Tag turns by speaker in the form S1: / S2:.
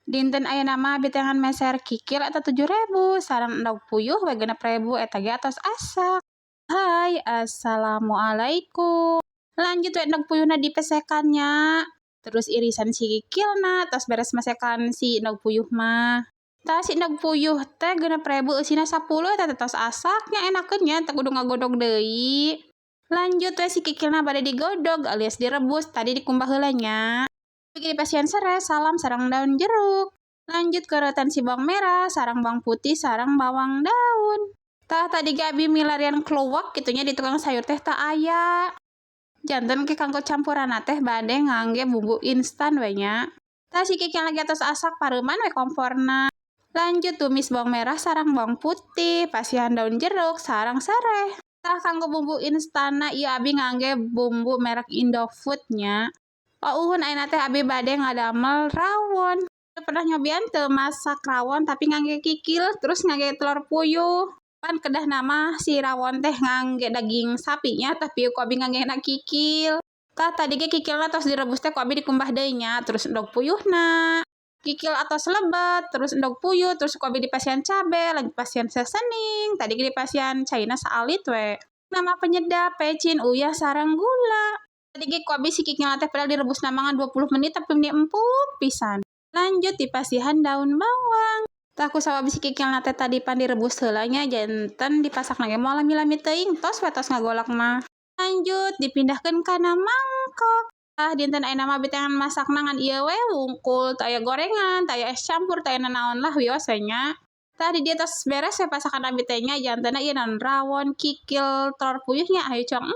S1: Dinten ayeuna mah bitengan meser kikil eta 7.000 sareng endog puyuh we 6.000 eta ge atos asak. Hai, assalamualaikum. Lanjut we endog puyuhna dipesekan nya. Terus irisan si kikilna, tos beres masekan si endog puyuh mah. Tah si endog puyuh teh 6.000 eusina 10 eta teh tos asaknya enakeun nya teu kudu ngagodog deui. Lanjut we si kikilna bade digodog alias direbus tadi dikumbah heula nya. Bikin pasien serai, salam sarang daun jeruk. Lanjut ke rotan si bawang merah, sarang bawang putih, sarang bawang daun. Tah tadi ge abi milarian kluwek gitunya di tukang sayur teh tah aya. Janten ke kanggo campuran teh bade ngangge bumbu instan we nya. Tah si kikil lagi atas asak pareuman we komporna. Lanjut tumis bawang merah sarang bawang putih, pasihan daun jeruk sarang sereh. Tah kanggo bumbu instanna ieu abi ngangge bumbu merek Indofood nya. Pauhun ayeuna teh abi bade ngadamel rawon. Pernah nyobian teu masak rawon tapi ngangge kikil terus ngangge telur puyuh. Pan kedah nama si rawon teh ngangge daging sapinya tapi ku abi ngangge na kikil. Tah tadi ge kikilna tos direbus teh ku abi dikumbah deui nya terus endog puyuhna. Kikil atos lebat, terus endog puyuh, terus ku abi dipasian cabe, lanjut pasian sesening, tadi ge dipasian caina saalit we. Nama penyedap, pecin, uyah, sarang gula. Tadi ge ku abi si kikilna teh padahal direbus namangan 20 menit tapi meni empuk pisan. Lanjut dipasihan daun bawang. Tah ku sawa bisi kikilna teh tadi pan direbus heula nya janten dipasakna ge moal lami-lami teuing tos we tos ngagolak mah. Lanjut dipindahkeun kana mangkok. Tah dinten ayeuna mah bitengan masakna ngan ieu we wungkul, teu aya gorengan, teu aya es campur, teu aya nanaon lah wios we nya. Tah di dieu tos beres we pasakan abi teh nya jantenna ieu naon rawon, kikil, telur puyuh nya hayu coang